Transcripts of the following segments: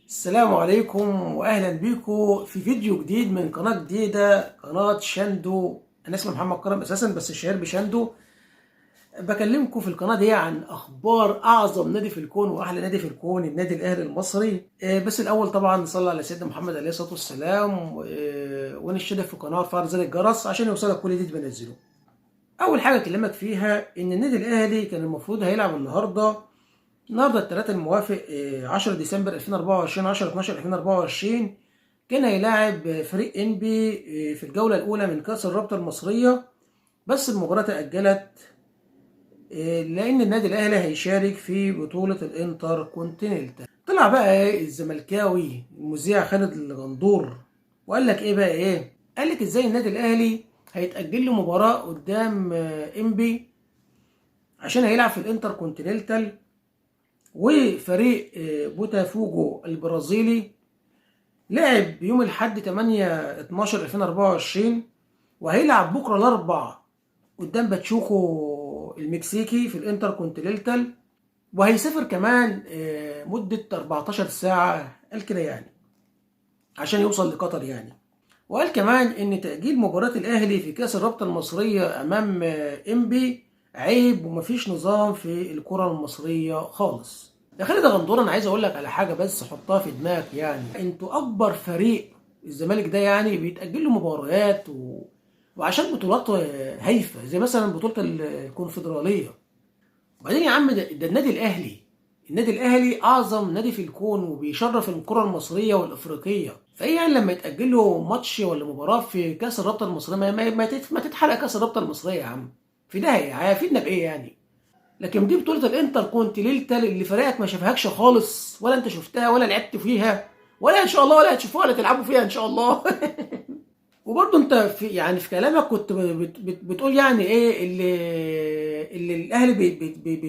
السلام عليكم واهلا بيكم في فيديو جديد من قناه جديده، قناه شندو. انا اسمي محمد كرم اساسا بس الشهير بشندو. بكلمكم في القناه دي عن اخبار اعظم نادي في الكون واحلى نادي في الكون، النادي الاهلي المصري. بس الاول طبعا نصلي على سيدنا محمد عليه الصلاه والسلام، ونشترك في القناه وتفعل زر الجرس عشان يوصلك كل جديد بنزله. اول حاجه اكلمك فيها ان النادي الاهلي كان المفروض هيلعب النهارده الثلاثاء الموافق 10 ديسمبر 2024 10 12 2024. كان هيلاعب فريق انبي في الجوله الاولى من كاس الرابطه المصريه، بس المباراه تاجلت لان النادي الاهلي هيشارك في بطوله الانتر كونتيننتال. طلع بقى الزملكاوي المذيع خالد الغندور وقال لك ايه بقى ايه، قال لك ازاي النادي الاهلي هيتاجل له مباراه قدام انبي عشان هيلعب في الانتر كونتيننتال، وفريق بوتافوجو البرازيلي لعب يوم الأحد 8/12/2024 وهيلعب بكره الاربع قدام باتشوكو المكسيكي في الانتر كونتيننتال، وهيسافر كمان مدة 14 ساعة قال كده يعني عشان يوصل لقطر يعني. وقال كمان ان تأجيل مباراة الاهلي في كأس الرابطة المصرية امام انبي عيب ومفيش نظام في الكرة المصرية خالص. يا خالد يا غندور، انا عايز اقول لك على حاجة بس حطها في دماغك، يعني انتوا اكبر فريق الزمالك ده يعني بيتأجل له مباريات وعشان بطولات هايفة زي مثلا بطولة الكونفدرالية. وبعدين يا عم ده النادي الاهلي، النادي الاهلي اعظم نادي في الكون وبيشرف الكره المصريه والافريقيه، فايه يعني لما يتاجل له ماتش ولا مباراه في كاس الرابطه المصريه ما تتحرق كاس الرابطه المصريه يا عم، في ده هيفيدنا بايه يعني؟ لكن دي بطوله الانتر كونتيننتال اللي فريقك ما شافهاكش خالص، ولا انت شفتها ولا لعبت فيها ولا ان شاء الله ولا هتشوفوها ولا تلعبوا فيها ان شاء الله. وبرضه انت في كلامك كنت بتقول يعني ايه اللي الاهلي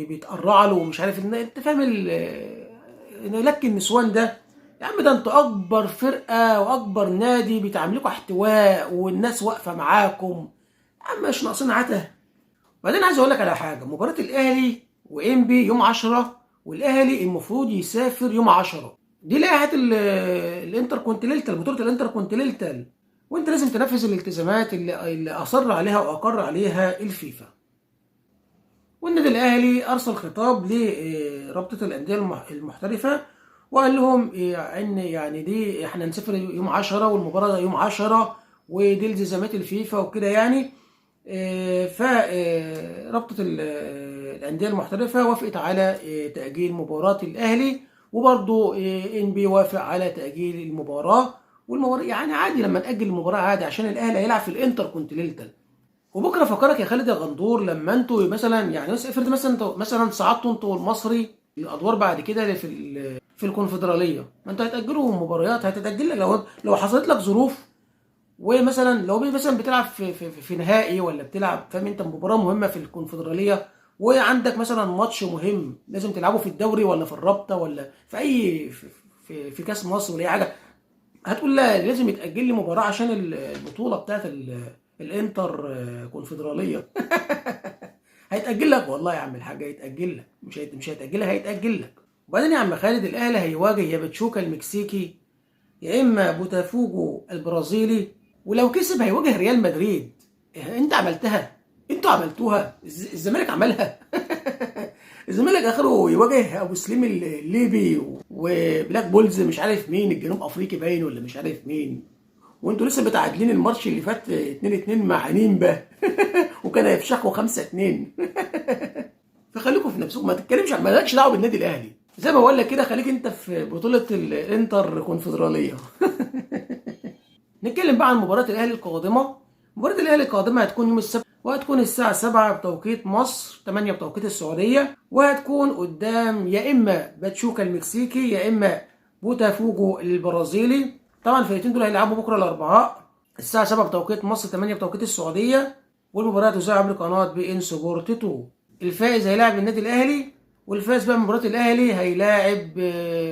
بيتقرع له ومش عارف ان انت فاهم ان لك النسوان ده. يا عم ده انتوا اكبر فرقه واكبر نادي بيتعاملكوا احتواء والناس واقفه معاكم. يا عم مش ناقصين عته. بعدين عايز اقول لك على حاجه، مباراه الاهلي وانبي يوم 10 والاهلي المفروض يسافر يوم 10، دي لائحه الانتر كونتيننتال، بطوله الانتر كونتيننتال، وانت لازم تنفذ الالتزامات اللي اصر عليها واقر عليها الفيفا. والنادي الاهلي ارسل خطاب لرابطه الانديه المحترفه وقال لهم ان يعني دي احنا نسافر يوم 10 والمباراه يوم 10 ودي التزامات الفيفا وكده يعني. فرابطه الانديه المحترفه وافقت على تاجيل مباراه الاهلي، وبرضه انبي وافق على تاجيل المباراه. والمباراه يعني عادي لما ناجل المباراه عادي عشان الاهلي هيلعب في الانتر كونتيننتال. وبكره فكرك يا خالد يا غندور لما انتوا مثلا يعني افرض مثلا انتوا مثلا صعدتوا انتوا المصري الادوار بعد كده في الكونفدراليه، ما انتوا هتاجلوا مباريات، هتتاجل لو حصلت لك ظروف، ومثلا لو مثلا بتلعب في نهائي ولا بتلعب فاهم انت مباراه مهمه في الكونفدراليه، وعندك مثلا ماتش مهم لازم تلعبه في الدوري ولا في الرابطه ولا في اي في كاس مصر ولا اي حاجه، هتقول لا لازم يتاجل لي مباراه عشان البطوله بتاعت الانتر كونفدراليه. هيتاجل لك والله يا عم الحاج، هيتاجل لك، مش هيتاجل لك، هيتاجل لك. وبعدين يا عم خالد الاهلي هيواجه يا باتشوكا المكسيكي يا اما بوتافوجو البرازيلي، ولو كسب هيواجه ريال مدريد. انت عملتها، انتوا عملتوها، الزمالك عملها. الزمالك اخره يواجه ابو سليم الليبي وبلاك بولز مش عارف مين الجنوب افريقي باين ولا مش عارف مين، وانتوا لسه متعادلين الماتش اللي فات 2-2 مع نيمبا. وكان هيفشخوا 5-2. فخليكم في نفسكم، ما تتكلمش مالكش دعوه بالنادي الاهلي، زي ما بقول لك كده خليك انت في بطوله الانتر كونفدراليه. نتكلم بقى عن مباراة الأهلي القادمة. مباراة الأهلي القادمة هتكون يوم السبت، وهتكون الساعة 7 بتوقيت مصر 8 بتوقيت السعودية، وهتكون قدام يا إما باتشوكا المكسيكي يا إما بوتافوجو البرازيلي. طبعا الفرقتين دول هيلعبوا بكرة الأربعاء الساعة 7 بتوقيت مصر 8 بتوقيت السعودية، والمباراة تذاع عبر قناة بي إن سبورت 2. الفائز هيلاعب النادي الأهلي، والفائز بقى من مباراة الأهلي هيلاعب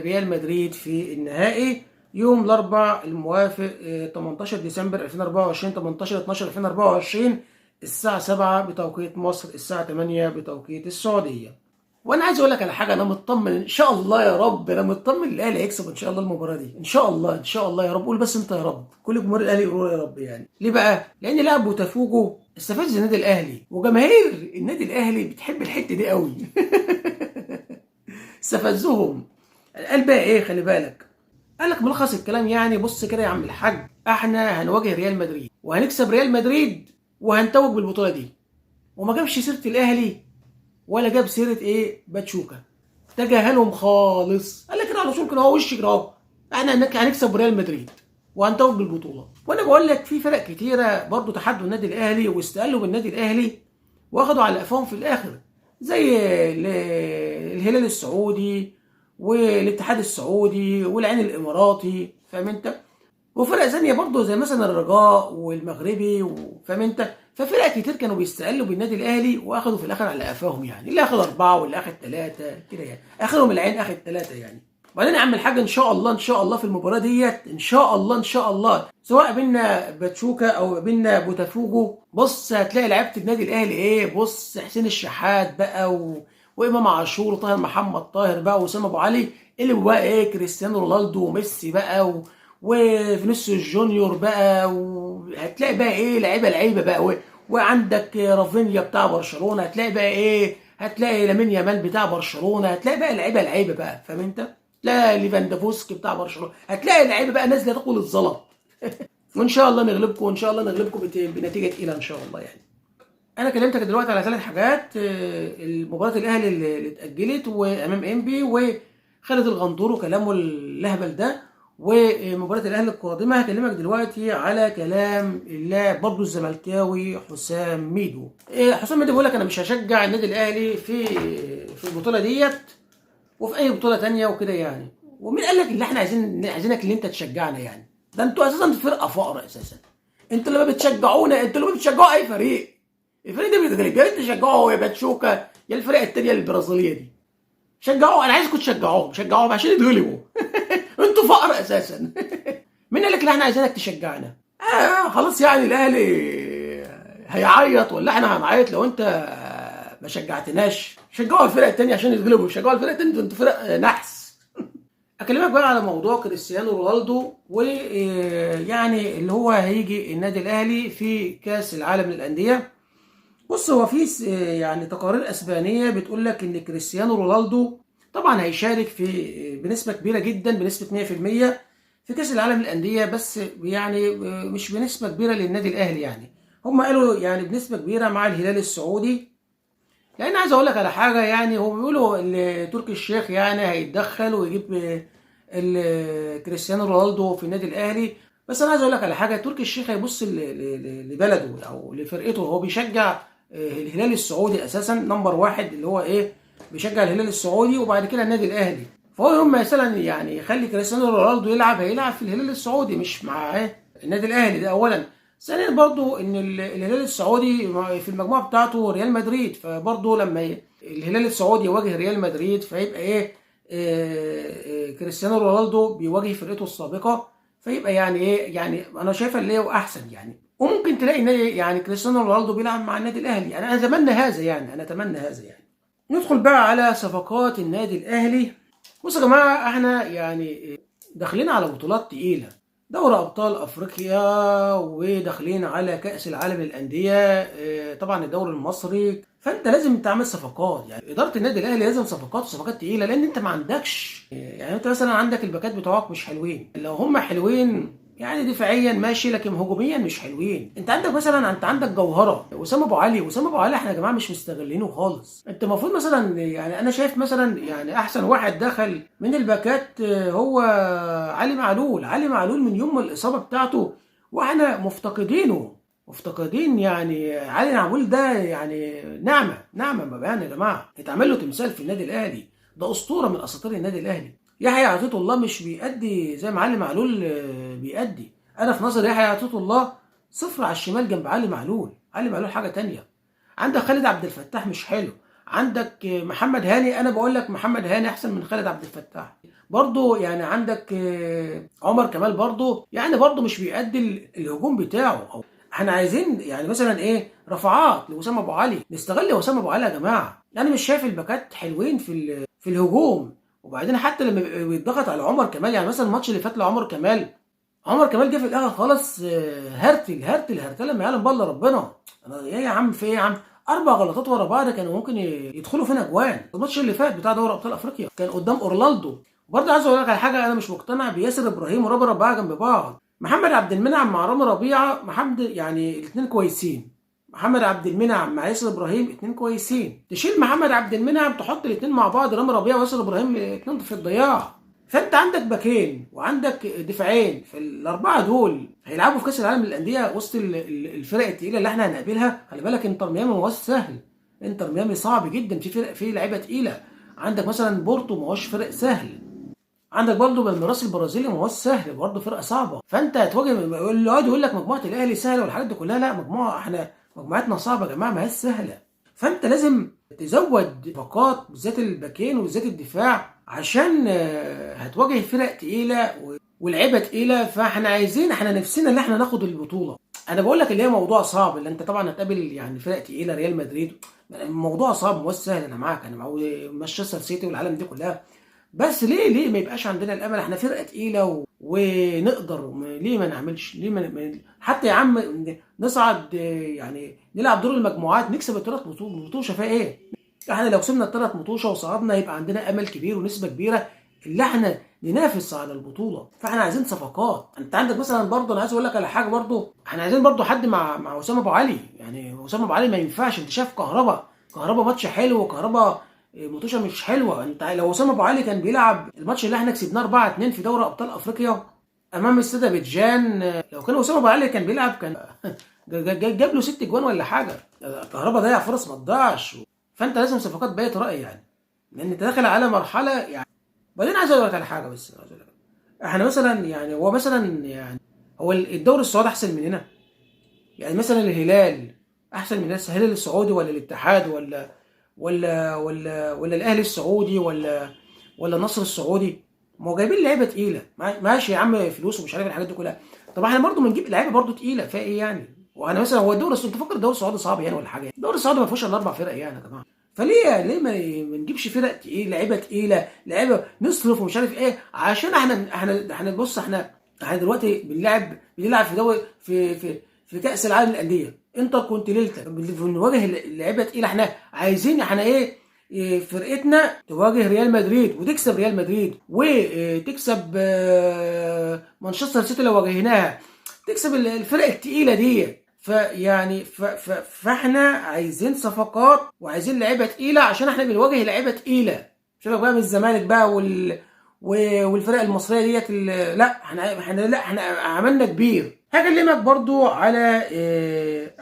ريال مدريد في النهائي يوم الاربعاء الموافق 18 ديسمبر 2024 18/12/2024 الساعة 7 بتوقيت مصر الساعة 8 بتوقيت السعودية. وانا عايز اقول لك على حاجه، انا مطمن ان شاء الله يا رب، انا مطمن الاهلي هيكسب ان شاء الله المباراه دي، ان شاء الله ان شاء الله يا رب. قول بس انت يا رب، كل جمهور الاهلي يقولوا يا رب. يعني ليه بقى؟ لان لاعب بوتافوجو استفز النادي الاهلي، وجماهير النادي الاهلي بتحب الحته دي قوي. استفزهم. قال بقى ايه؟ خلي بالك، قال لك ملخص الكلام يعني، بص كده يا عم الحاج، احنا هنواجه ريال مدريد وهنكسب ريال مدريد وهنتوج بالبطوله دي. وما جابش سيره الاهلي ولا جاب سيره ايه باتشوكا، تجاهلهم خالص. قال لك كده على طول كده، هو وش كده اهو، احنا هنكسب ريال مدريد وهنتوج بالبطوله. وانا بقول لك في فرق كتيره برضو تحدوا النادي الاهلي واستقلوا بالنادي الاهلي واخدوا على قفاهم في الاخر، زي الهلال السعودي والاتحاد السعودي والعين الاماراتي، فاهم انت؟ وفرق ثانيه برضه زي مثلا الرجاء والمغربي، فاهم انت؟ ففرق كتير كانوا بيستقلوا بالنادي الاهلي واخدوا في الاخر على قفاهم، يعني اللي اخد اربعه واللي اخد ثلاثه كده، يعني اخرهم العين اخد ثلاثه يعني. وبعدين يا عم الحاج، ان شاء الله ان شاء الله في المباراه ديت، ان شاء الله ان شاء الله، سواء قابلنا باتشوكا او قابلنا بوتافوجو، بص هتلاقي لعيبه النادي الاهلي ايه، بص حسين الشحات بقى وامام عاشور وطاهر محمد طاهر بقى واسامه ابو علي، اللي بقى ايه كريستيانو رونالدو وميسي بقى وفينيسيوس جونيور بقى، وهتلاقي بقى ايه لعيبه بقى وعندك رافينيا بتاع برشلونه، هتلاقي بقى ايه، هتلاقي لامين يامال بتاع برشلونه، هتلاقي بقى لعيبه بقى، فاهم انت؟ تلاقي ليفاندوفسكي بتاع برشلونه، هتلاقي لعيبه بقى نازله تاكل الزلط. وان شاء الله نغلبكم، وان شاء الله نغلبكم بنتيجه تقيله ان شاء الله يعني. انا كلمتك دلوقتي على ثلاث حاجات، المباراه الاهلي اللي اتاجلت وامام انبي وخالد الغندور وكلامه اللهبل ده، ومباراه الاهلي القادمه. هكلمك دلوقتي على كلام اللاعب برضه الزملكاوي حسام ميدو. حسام ميدو بيقول لك انا مش هشجع النادي الاهلي في البطوله ديت وفي اي بطوله تانية وكده يعني. ومين قال لك اللي احنا عايزينك اللي انت تشجعنا يعني؟ ده انتوا اساسا فرقه فقر اساسا. انتوا لما بتشجعونا، انتوا لما بتشجعوا اي فريق، الفريق ده بيتغلب، يا ريت تشجعوا يا باتشوكا يا الفرق التانية البرازيليه دي. شجعوه، انا عايزكم تشجعوهم عشان يتغلبوا. انتوا فقر اساسا. مين قال لك اللي احنا عايزينك تشجعنا؟ خلاص يعني الاهلي هيعيط ولا احنا هنعيط لو انت ما شجعتناش؟ شجعوا الفرق التانية عشان يتغلبوا، شجعوا الفرق التانية، انتوا فرق نحس. اكلمك بقى على موضوع كريستيانو رونالدو، ويعني اللي هو هيجي النادي الاهلي في كاس العالم للانديه. بص، هو في يعني تقارير اسبانيه بتقول لك ان كريستيانو رونالدو طبعا هيشارك في بنسبه كبيره جدا، بنسبه 100% في كاس العالم للانديه، بس يعني مش بنسبه كبيره للنادي الاهلي يعني. هم قالوا يعني بنسبه كبيره مع الهلال السعودي. لان عايز اقول لك على حاجه، يعني هم بيقولوا ان تركي الشيخ يعني هيتدخل ويجيب كريستيانو رونالدو في النادي الاهلي. بس انا عايز اقول لك على حاجه، تركي الشيخ هيبص لبلده او لفرقته. هو بيشجع الهلال السعودي اساسا، نمبر واحد اللي هو ايه، بيشجع الهلال السعودي وبعد كده النادي الاهلي. فهو يوم مثلا يعني يخلي كريستيانو رونالدو يلعب، هيلعب في الهلال السعودي مش مع النادي الاهلي. ده اولا. ثانيا برضو ان الهلال السعودي في المجموعه بتاعته ريال مدريد، فبرضو لما الهلال السعودي يواجه ريال مدريد فيبقى ايه، كريستيانو رونالدو بيواجه فرقته السابقه، فيبقى يعني ايه، يعني انا شايفه اللي هو احسن يعني. وممكن تلاقي يعني كريستيانو رونالدو بيلعب مع النادي الاهلي، يعني انا اتمنى هذا يعني، انا اتمنى هذا يعني. ندخل بقى على صفقات النادي الاهلي. بصوا يا جماعه، احنا يعني داخلين على بطولات تقيله، دوري ابطال افريقيا، وداخلين على كاس العالم للانديه، طبعا الدوري المصري. فانت لازم تعمل صفقات، يعني اداره النادي الاهلي لازم صفقات وصفقات تقيله، لان انت ما عندكش يعني، انت مثلا عندك الباكات بتوعك مش حلوين. لو هم حلوين يعني دفاعيا ماشي، لكن هجوميا مش حلوين. انت عندك مثلا، انت عندك جوهره وسام ابو علي، وسام ابو علي احنا يا جماعه مش مستغلينه خالص. انت المفروض مثلا، يعني انا شايف مثلا يعني احسن واحد دخل من الباكات هو علي معلول. علي معلول من يوم الاصابه بتاعته واحنا مفتقدين يعني علي معلول ده، يعني نعمه بقى يا جماعه، يتعمل له تمثال في النادي الاهلي. ده اسطوره من اساطير النادي الاهلي. يحيى عطية الله مش بيأدي زي ما علي معلول بيأدي. انا في نظري يحيى عطية الله صفر على الشمال جنب علي معلول. علي معلول حاجه تانية. عندك خالد عبد الفتاح مش حلو. عندك محمد هاني، انا بقول لك محمد هاني احسن من خالد عبد الفتاح برضو. يعني عندك عمر كمال برضو، يعني برضو مش بيأدي الهجوم بتاعه. احنا عايزين يعني مثلا ايه، رفعات لوسام ابو علي، نستغل وسام ابو علي يا جماعه. يعني مش شايف الباكات حلوين في الهجوم. وبعدين حتى لما بيتضغط على عمر كمال، يعني مثلا الماتش اللي فات لعمر كمال، عمر كمال جه في الاخر خالص هرتل لما يعلم بالله ربنا. انا ايه يا عم، في ايه يا عم؟ 4 غلطات ورا بعض كانوا ممكن يدخلوا فينا اجوان. الماتش اللي فات بتاع دوري ابطال افريقيا كان قدام اورلاندو. برضه عايز اقول لك على حاجه، انا مش مقتنع بياسر ابراهيم ورامي ربيعه جنب بعض. محمد عبد المنعم مع رامي ربيعه، محمد يعني الاثنين كويسين. محمد عبد المنعم مع ياسر ابراهيم اثنين كويسين. تشيل محمد عبد المنعم تحط الاثنين مع بعض، رامي ربيعه وياسر ابراهيم اثنين في الضياع. فانت عندك باكين وعندك دفاعين، في الاربعه دول هيلعبوا في كاس العالم للانديه وسط الفرق الثقيله اللي احنا هنقابلها. خلي بالك انتر ميامي ما هوش سهل، انتر ميامي صعب جدا، في فرق، في لعيبه تقيله. عندك مثلا بورتو ما هوش فرق سهل، عندك برضه بالميراس البرازيلي ما هوش سهل، برضه فرقه صعبه. فانت هتواجه اللي يقعد يقول لك مجموعه الاهلي سهله والحاجات دي كلها، لا، احنا مجموعتنا صعبه يا جماعه، ما هيش سهله. فانت لازم تزود صفقات بالذات الباكين وبالذات الدفاع، عشان هتواجه فرق تقيله ولعيبه تقيله. فاحنا عايزين، احنا نفسنا ان احنا ناخد البطوله. انا بقول لك اللي هي موضوع صعب، اللي انت طبعا هتقابل يعني فرق تقيله، ريال مدريد، موضوع صعب مش سهل. انا معاك، انا مع مانشستر سيتي والعالم دي كلها. بس ليه ما يبقاش عندنا الامل؟ احنا فرقه تقيله ونقدر، ليه ما نعملش؟ ليه حتى يا عم نصعد، يعني نلعب دور المجموعات، نكسب الثلاث مطوشه فيها ايه؟ احنا لو كسبنا الثلاث مطوشه وصعدنا يبقى عندنا امل كبير ونسبه كبيره اللي احنا ننافس على البطوله. فاحنا عايزين صفقات. انت عندك مثلا برضه، انا عايز اقول لك على حاجه برضه، احنا عايزين برضه حد مع وسام ابو علي. يعني وسام ابو علي ما ينفعش. انت شايف كهربا ماتش حلو، وكهربا ماتشة مش حلوه. انت لو وسام ابو علي كان بيلعب الماتش اللي احنا كسبناه 4-2 في دوري ابطال افريقيا امام استاد ابيجان، لو كان وسام ابو علي كان بيلعب كان جاب له 6 جوان ولا حاجه. كهربا ضيع فرص ما تضيعش. فانت لازم صفقات بقيت رايي يعني، لان انت داخل على مرحله يعني. بعدين عايز اقول لك على حاجه، بس عايز اقول لك احنا مثلا، يعني هو مثلا، يعني هو الدوري السعودي احسن مننا؟ يعني مثلا الهلال احسن من الهلال السعودي، ولا الاتحاد، ولا الاهلي السعودي، ولا النصر السعودي؟ ما هو جايبين لعيبه تقيله، ماشي يا عم، فلوس ومش عارف الحاجات دي كلها. طب احنا برضو بنجيب لعيبه برضو تقيله، فيها ايه يعني؟ وانا مثلا، هو الدوري انت فاكر الدوري السعودي صعب يعني ولا حاجه؟ الدوري السعودي ما فيهوش الا 4 فرق يعني يا جماعه. فليه ما نجيبش فرق تقيله، لعيبه تقيله، لعيبه نصرف ومش عارف ايه، عشان احنا بص، احنا دلوقتي بنلعب في دوري في كاس العالم للانديه انتر كونتيننتال، بنواجه لعيبه تقيله. احنا ايه، فرقتنا تواجه ريال مدريد وتكسب ريال مدريد، وتكسب مانشستر سيتي لو واجهناها، تكسب الفرق التقيله دي. فيعني فاحنا عايزين صفقات وعايزين لعيبه تقيله، عشان احنا بنواجه لعيبه تقيله. شباب بقى من الزمالك بقى والفرق المصريه ديت، لا احنا عملنا كبير. هكلمك برضو على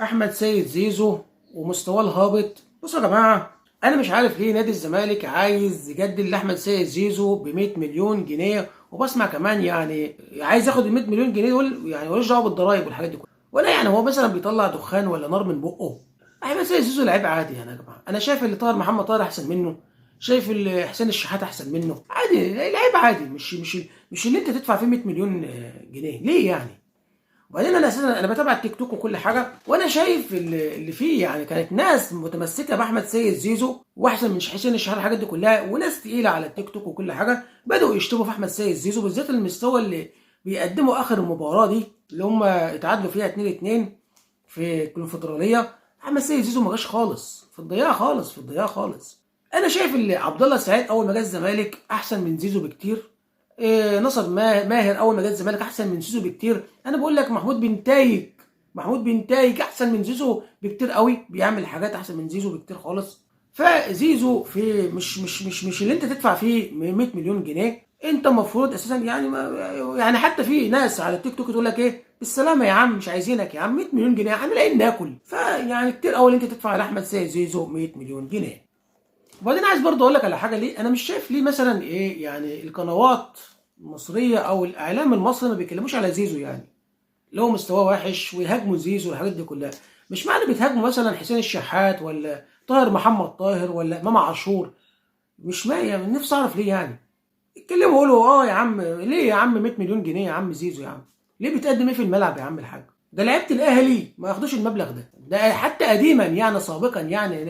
احمد سيد زيزو ومستواه الهابط. بصوا يا جماعه، انا مش عارف ليه نادي الزمالك عايز يجدد لاحمد سيد زيزو ب 100 مليون جنيه، وبسمع كمان يعني عايز ياخد ال 100 مليون جنيه دول، يعني ملوش دعوه بالضرايب والحاجات دي كلها. ولا يعني هو مثلا بيطلع دخان ولا نار من بقه؟ احمد سيد زيزو لعيب عادي يعني يا جماعه. انا شايف اللي طاهر محمد طاهر احسن منه، شايف اللي حسين الشحات احسن منه، عادي، لعيب عادي، مش اللي انت تدفع فيه 100 مليون جنيه ليه يعني. وبعدين انا اساسا انا بتابع التيك توك وكل حاجه، وانا شايف اللي فيه يعني كانت ناس متمسكه باحمد سيد زيزو واحسن من حسين الشحات، الحاجات دي كلها، وناس تقيله على التيك توك وكل حاجه بداوا يشتموا في احمد سيد زيزو، بالذات المستوى اللي بيقدمه اخر المباراه دي اللي هم اتعادلوا فيها 2-2 في الكونفدراليه. احمد سيد زيزو ما جاش خالص، في الضياع خالص، في الضياع خالص. انا شايف ان عبد الله السعيد اول ما جه الزمالك احسن من زيزو بكتير. نصر ماهر اول ما جه الزمالك احسن من زيزو بكتير. انا بقول لك محمود بنتايج احسن من زيزو بكتير قوي، بيعمل حاجات احسن من زيزو بكتير خالص. فزيزو في مش اللي انت تدفع فيه 100 مليون جنيه. انت المفروض اساسا يعني يعني حتى في ناس على التيك توك تقول لك ايه، بالسلامه يا عم، مش عايزينك يا عم، 100 مليون جنيه احنا لاقيين ناكل. فيعني كتير قوي انت تدفع لاحمد سيد زيزو 100 مليون جنيه. وبعدين عايز برضه اقول لك على حاجه، ليه انا مش شايف ليه مثلا ايه يعني القنوات المصريه او الاعلام المصري ما بيتكلموش على زيزو، يعني لو مستواه وحش ويهاجموا زيزو والحاجات دي كلها. مش معنى بيتهاجموا مثلا حسين الشحات ولا طاهر محمد طاهر ولا امام عاشور، مش ما يعني نفسي اعرف ليه يعني. اتكلموا يقولوا يا عم، ليه يا عم 100 مليون جنيه يا عم زيزو يا عم؟ ليه بتقدم ايه في الملعب يا عم الحاج؟ ده لعيبه الاهلي ما ياخدوش المبلغ ده حتى قديما يعني سابقا يعني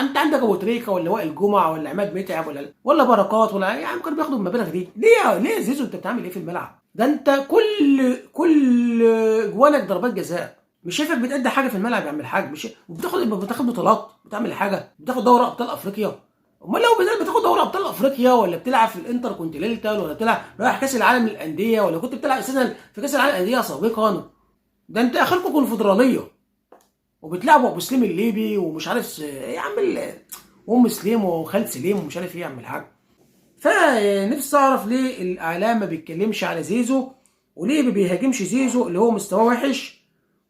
انت عندك ابو تريكه ولا وائل جمعه ولا عماد متعب ولا بركات ولا يعني كانوا بياخدوا المبالغ دي ليه يا زيزو انت بتعمل ايه في الملعب؟ ده انت كل جوانك ضربات جزاء، مش شايفك بتأدي حاجه في الملعب يا عم الحاج؟ مش بتاخد بطولات، بتعمل حاجه، بتاخد دوري ابطال افريقيا؟ امال لو بدل بتاخد دوري ابطال افريقيا ولا بتلعب في الانتر كونتيننتال ولا بتلعب رايح كاس العالم للانديه ولا كنت بتلعب اساسا في كاس العالم للانديه سابقا، ده انت اخركم كونفدراليه وبتلعبوا ابو سليم الليبي ومش عارف يا عم ام سليم وخالد سليم ومش عارف ايه يا عم الحاج. فنفسي اعرف ليه الاعلام ما بيتكلمش على زيزو وليه ما بيهاجمش زيزو اللي هو مستواه وحش.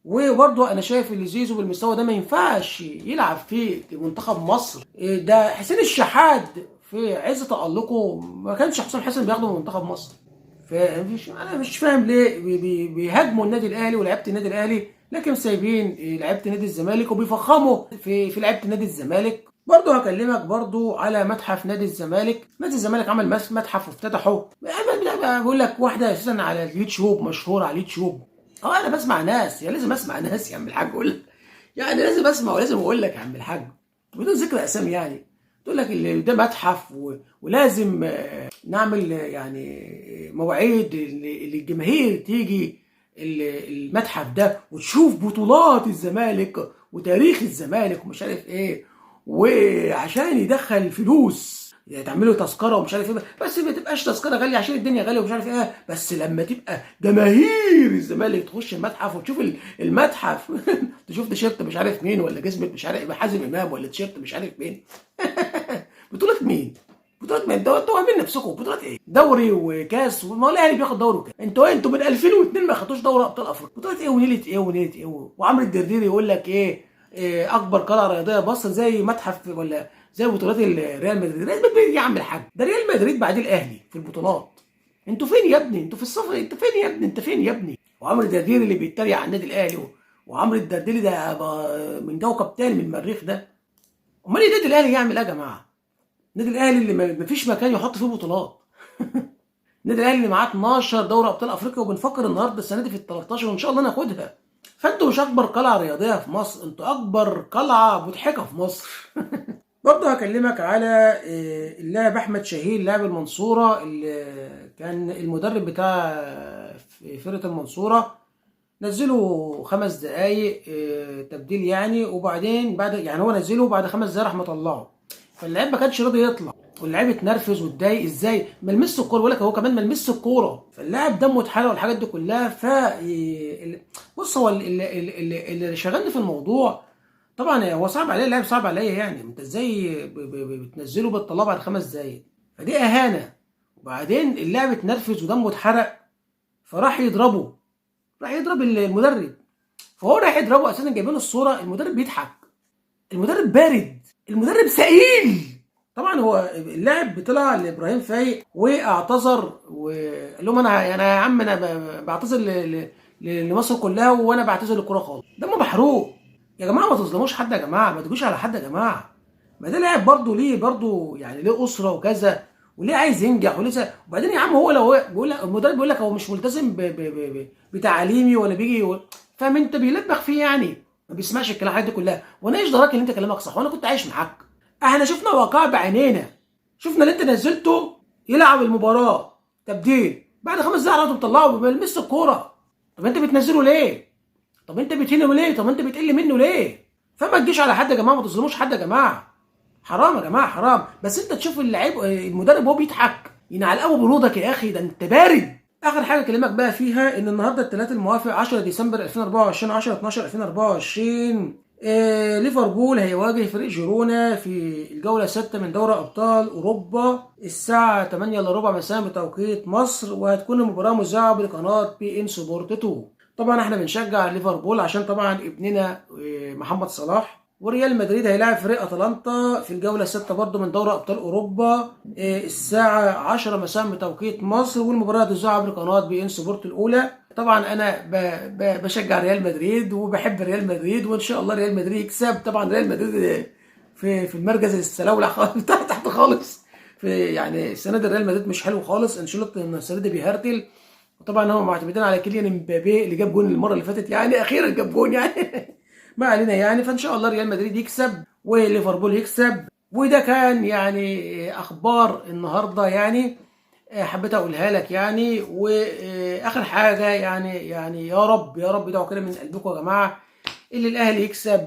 وبرضه انا شايف ان زيزو بالمستوى ده ما ينفعش يلعب في منتخب مصر. ده حسين الشحات في عز تألقه ما كانش حسام حسن بياخده من منتخب مصر. انا مش فاهم ليه بيهاجموا النادي الاهلي ولاعيبه النادي الاهلي لكن سايبين لعيبه نادي الزمالك وبيفخموا في لعيبه نادي الزمالك. برضه هكلمك برضه على متحف نادي الزمالك. نادي الزمالك عمل متحف وافتتحه. بقول لك واحده اساسا على اليوتيوب مشهوره على اليوتيوب. انا بسمع ناس يا لازم اسمع ناس يا عم الحاج اقول لك يعني لازم اسمع ولازم اقول لك يا عم الحاج بدون ذكر اسامي يعني. تقول لك اللي ده متحف ولازم نعمل يعني مواعيد اللي الجماهير تيجي المتحف ده وتشوف بطولات الزمالك وتاريخ الزمالك ومش عارف ايه وعشان يدخل فلوس يعني تعملوا تذكره ومش عارف ايه بس ما تبقاش تذكره غاليه عشان الدنيا غاليه ومش عارف ايه بس لما تبقى جماهير الزمالك تخش المتحف وتشوف المتحف تشوف تيشيرت مش عارف مين ولا جزمه مش عارف حازم امام ولا تيشيرت مش عارف مين بطوله مين؟ بطولات مين؟ انتوا عاملين نفسكم بطولات ايه؟ دوري وكاس ما هو الاهلي بياخد دوري وكاس انتوا من 2002 ما خدتوش دوري ابطال افريقيا بطولات ايه ونيله ايه ونيله ايه وعمرو الدرديري يقول لك إيه اكبر قلعه رياضيه مصر زي متحف ولا زي بطولات ريال مدريد. ريال مدريد يا عم الحاج ده ريال مدريد بعد الاهلي في البطولات. انتوا فين يا ابني؟ انتوا في الصفر انت فين يا ابني؟ انت فين يا ابني؟ وعمرو الدرديري اللي بيتريق على النادي الاهلي وعمرو الدرديري ده من كوكب تاني من المريخ ده. امال النادي الاهلي يعمل ايه يا جماعه؟ النادي الاهلي اللي ما فيش مكان يحط فيه بطولات. النادي الاهلي اللي معاه 12 دوري ابطال افريقيا وبنفكر النهارده السنه دي في ال 13 وان شاء الله ناخدها. فانتوا مش اكبر قلعه رياضيه في مصر انتوا اكبر قلعه مضحكه في مصر. برضه هكلمك على اللاعب احمد شاهين لاعب المنصوره اللي كان المدرب بتاع فرقه المنصوره نزله 5 دقايق تبديل يعني وبعدين بعد يعني هو نزله بعد 5 دقايق راح مطلعه فاللاعب ما كانش راضي يطلع واللاعب اتنرفز واتضايق ازاي ما لمسش الكوره بيقول لك هو كمان ما لمسش الكوره فاللاعب دمه اتحرق والحاجات دي كلها بص هو اللي شغلني في الموضوع طبعا هو صعب عليه اللاعب صعب عليا يعني انت ازاي بتنزله بتطلعه بعد 5 دقايق فدي اهانه. وبعدين اللاعب اتنرفز ودمه اتحرق فراح يضربه راح يضرب المدرب فهو راح يضربه اساسا جايبين الصوره المدرب بيضحك المدرب بارد المدرب سئيل. طبعا هو اللاعب طلع لابراهيم فايق واعتذر وقال لهم انا يعني يا عم انا بعتذر لمصر كلها وانا بعتذر للكوره خالص. دمه محروق يا جماعه ما تظلموش حد يا جماعه ما تجوش على حد يا جماعه ما ده لاعب برضه ليه برضه يعني ليه اسره وكذا وليه عايز ينجح ولسه وبعدين يا عم هو لو بيقول لك المدرب بيقول لك هو مش ملتزم بتعاليمي ولا بيجي فاهم انت بيلبخ فيه يعني ما بيسمعش الكلام دي كلها وانا ايش دراك ان انت كلامك صح وانا كنت عايش معاك. احنا شفنا واقع بعينينا شفنا اللي انت نزلته يلعب المباراه تبديل بعد 5 دقايق انتوا بتطلعوا ما يلمس الكوره. طب انت بتنزله ليه؟ طب انت بتهينه ليه؟ طب انت بتقل منه ليه؟ فما تجيش على حد يا جماعه ما تظلموش حد يا جماعه حرام يا جماعه حرام. بس انت تشوف اللعيب المدرب وهو بيضحك ينعلقه برودك يا اخي ده انت بارد. اخر حاجه اكلمك بقى فيها ان النهارده الثلاث الموافق 10 ديسمبر 2024 10 12 2024 ليفربول هيواجه فريق جيرونا في الجوله 6 من دوري ابطال اوروبا الساعه 8 الا ربع مساء بتوقيت مصر وهتكون المباراه مذاعه بقناه بي ان سبورت 2. طبعا احنا بنشجع ليفربول عشان طبعا ابننا محمد صلاح وريال مدريد هيلاعب فريق اتلانتا في الجوله 6 برضه من دوري ابطال اوروبا الساعه 10 مساء بتوقيت مصر والمباراه هتذاع بقناه بي ان سبورت الاولى. طبعا انا بشجع ريال مدريد وبحب ريال مدريد وان شاء الله ريال مدريد يكسب. طبعا ريال مدريد في المركز السلاولة تحت خالص في يعني السنه دي ريال مدريد مش حلو خالص انشيلوتي السنه دي بيهرتل وطبعا هم معتمدين على كيليان امبابي اللي جاب جون المره اللي فاتت، يعني اخيرا جاب جون يعني. ما علينا يعني. فان شاء الله ريال مدريد يكسب وليفربول يكسب. وده كان يعني اخبار النهارده يعني، حبيت اقولها لك يعني. واخر حاجه يعني يا رب يا رب ادعوا كده من قلبكم يا جماعه اللي الاهلي يكسب.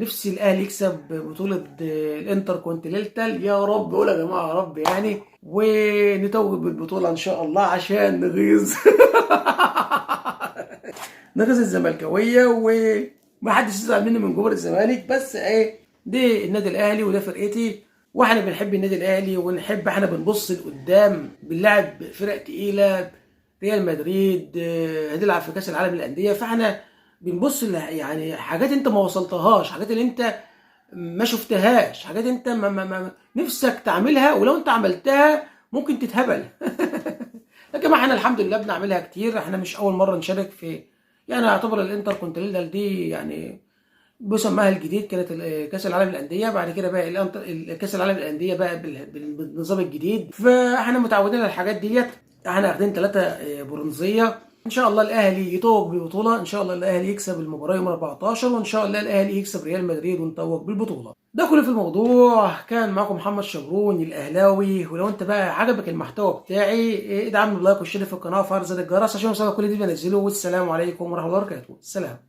نفسي الاهلي يكسب بطوله الانتر كونتيننتال، يا رب قول يا جماعه يا رب يعني، ونتوج بالبطوله ان شاء الله عشان نغيظ نغيظ الزملكاويه وما حدش يزعل مني من جمهور الزمالك. بس ايه، دي النادي الاهلي وده فرقتي، واحنا بنحب النادي الاهلي ونحب، احنا بنبص لقدام، بنلعب فرق تقيله. ريال مدريد هتلعب في كاس العالم للانديه، فاحنا بنبص يعني حاجات انت ما وصلتهاش، حاجات اللي انت ما شفتهاش، حاجات انت ما نفسك تعملها، ولو انت عملتها ممكن تتهبل. لكن ما احنا الحمد لله بنعملها كتير. احنا مش اول مره نشارك في، يعني اعتبر الانتر كونتيننتال دي يعني بسماها الجديد كانت كاس العالم للانديه. بعد كده بقى كاس العالم للانديه بقى بالنظام الجديد. فاحنا متعودين على الحاجات ديت. احنا واخدين 3 برونزيه. ان شاء الله الاهلي يتوج بالبطوله، ان شاء الله الاهلي يكسب المباراه يوم 14، وان شاء الله الاهلي يكسب ريال مدريد ونتوج بالبطوله. ده كله في الموضوع. كان معكم محمد شبرون الاهلاوي. ولو انت بقى عجبك المحتوى بتاعي ادعمني بلايك واشترك في القناه وفعل زر الجرس عشان يوصلك كل اللي بنزله. والسلام عليكم ورحمه الله وبركاته. السلام.